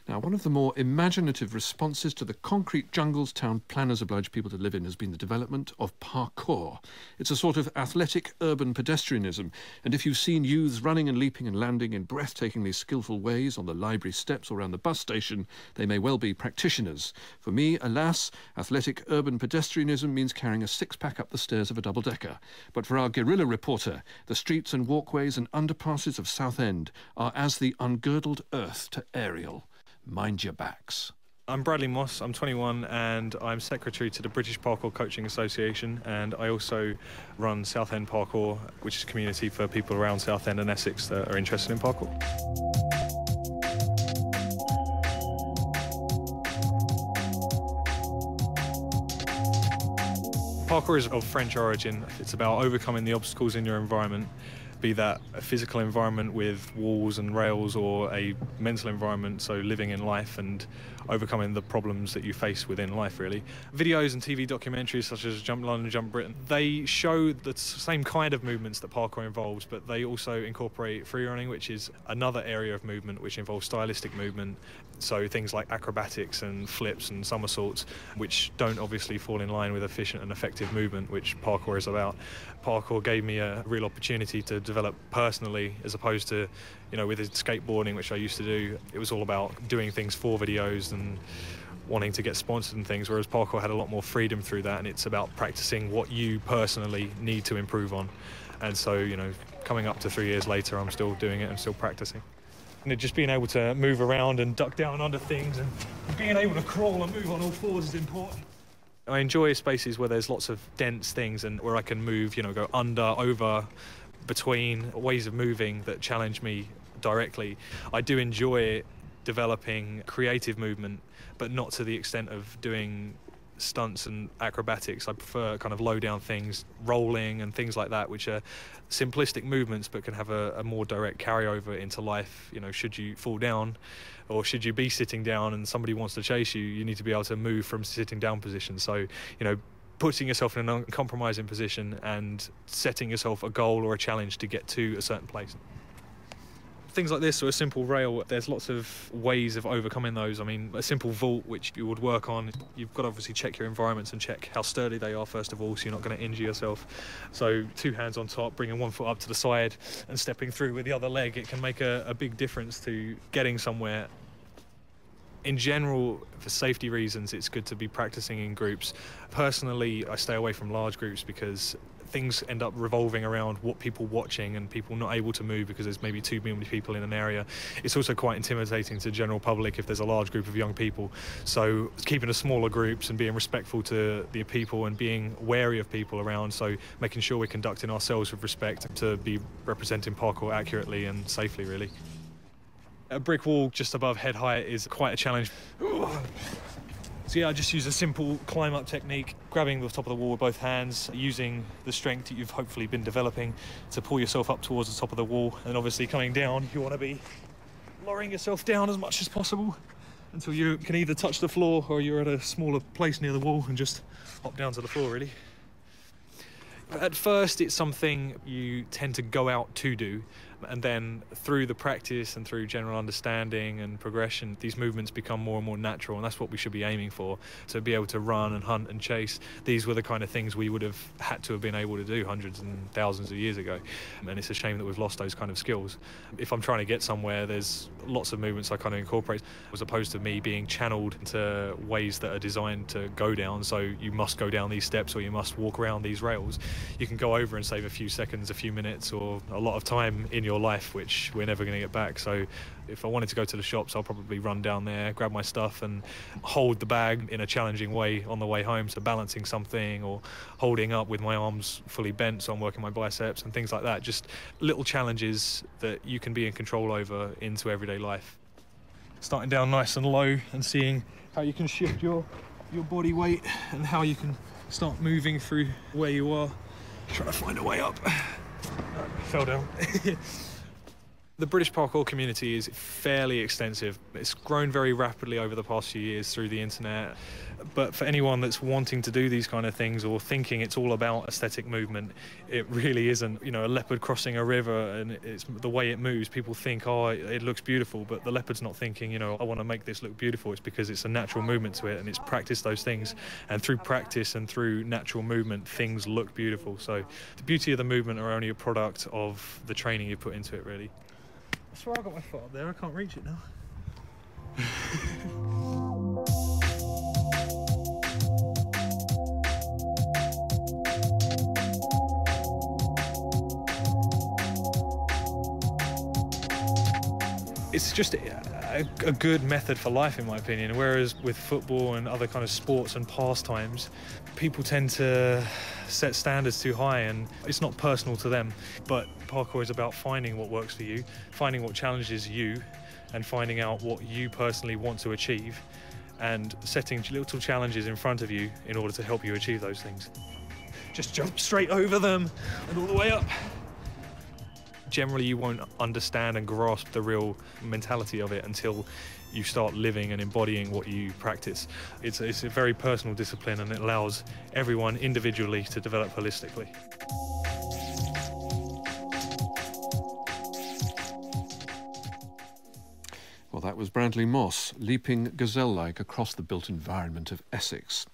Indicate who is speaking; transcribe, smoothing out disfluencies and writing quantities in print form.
Speaker 1: Now, one of the more imaginative responses to the concrete jungles town planners oblige people to live in has been the development of parkour. It's a sort of athletic urban pedestrianism, and if you've seen youths running and leaping and landing in breathtakingly skillful ways on the library steps or around the bus station, they may well be practitioners. For me, alas, athletic urban pedestrianism means carrying a six-pack up the stairs of a double-decker. But for our guerrilla reporter, the streets and walkways and underpasses of Southend are as the ungirdled earth to Ariel. Mind your backs.
Speaker 2: I'm Bradley Moss, I'm 21 and I'm secretary to the British Parkour Coaching Association, and I also run Southend Parkour, which is a community for people around Southend and Essex that are interested in parkour. Parkour is of French origin. It's about overcoming the obstacles in your environment, be that a physical environment with walls and rails or a mental environment, so living in life and overcoming the problems that you face within life, really. Videos and TV documentaries such as Jump London, Jump Britain, they show the same kind of movements that parkour involves, but they also incorporate free running, which is another area of movement which involves stylistic movement, so things like acrobatics and flips and somersaults, which don't obviously fall in line with efficient and effective movement, which parkour is about. Parkour gave me a real opportunity to develop personally, as opposed to, you know, with skateboarding, which I used to do. It was all about doing things for videos and wanting to get sponsored and things, whereas parkour had a lot more freedom through that, and it's about practicing what you personally need to improve on. And so, you know, coming up to 3 years later, I'm still doing it and still practicing. And just being able to move around and duck down under things and being able to crawl and move on all fours is important. I enjoy spaces where there's lots of dense things and where I can move, you know, go under, over, between, ways of moving that challenge me directly. I do enjoy developing creative movement, but not to the extent of doing stunts and acrobatics. I prefer kind of low down things, rolling and things like that, which are simplistic movements but can have a more direct carryover into life. You know, should you fall down or should you be sitting down and somebody wants to chase you, you need to be able to move from sitting down position. So, you know, putting yourself in an uncompromising position and setting yourself a goal or a challenge to get to a certain place. Things like this, or a simple rail, there's lots of ways of overcoming those. I mean, a simple vault, which you would work on, you've got to obviously check your environments and check how sturdy they are first of all, so you're not going to injure yourself. So 2 hands on top, bringing 1 foot up to the side and stepping through with the other leg, it can make a big difference to getting somewhere. In general, for safety reasons, it's good to be practicing in groups. Personally, I stay away from large groups because things end up revolving around what people watching and people not able to move because there's maybe too many people in an area. It's also quite intimidating to the general public if there's a large group of young people. So keeping a smaller groups and being respectful to the people and being wary of people around, so making sure we're conducting ourselves with respect to be representing parkour accurately and safely, really. A brick wall just above head height is quite a challenge. So yeah, I just use a simple climb-up technique, grabbing the top of the wall with both hands, using the strength that you've hopefully been developing to pull yourself up towards the top of the wall. And obviously coming down, you want to be lowering yourself down as much as possible until you can either touch the floor or you're at a smaller place near the wall and just hop down to the floor, really. At first, it's something you tend to go out to do, and then through the practice and through general understanding and progression, these movements become more and more natural, and that's what we should be aiming for. To be able to run and hunt and chase, these were the kind of things we would have had to have been able to do hundreds and thousands of years ago, and it's a shame that we've lost those kind of skills. If I'm trying to get somewhere, there's lots of movements I kind of incorporate, as opposed to me being channeled into ways that are designed to go down, so you must go down these steps or you must walk around these rails. You can go over and save a few seconds, a few minutes, or a lot of time in your life, which we're never going to get back. So if I wanted to go to the shops, I'll probably run down there, grab my stuff and hold the bag in a challenging way on the way home, so balancing something or holding up with my arms fully bent, so I'm working my biceps and things like that. Just little challenges that you can be in control over into everyday life. Starting down nice and low and seeing how you can shift your body weight and how you can start moving through where you are, trying to find a way up. Fell down. The British parkour community is fairly extensive. It's grown very rapidly over the past few years through the internet. But for anyone that's wanting to do these kind of things or thinking it's all about aesthetic movement, it really isn't. You know, a leopard crossing a river and it's the way it moves, people think, oh, it looks beautiful, but the leopard's not thinking, you know, I want to make this look beautiful. It's because it's a natural movement to it and it's practiced those things. And through practice and through natural movement, things look beautiful. So the beauty of the movement are only a product of the training you put into it, really. I swear I got my foot up there, I can't reach it now. It's just a good method for life, in my opinion, whereas with football and other kind of sports and pastimes, people tend to set standards too high and it's not personal to them. But parkour is about finding what works for you, finding what challenges you, and finding out what you personally want to achieve and setting little challenges in front of you in order to help you achieve those things. Just jump straight over them and all the way up. Generally, you won't understand and grasp the real mentality of it until you start living and embodying what you practice. It's a very personal discipline and it allows everyone individually to develop holistically.
Speaker 1: Well, that was Bradley Moss leaping gazelle-like across the built environment of Essex.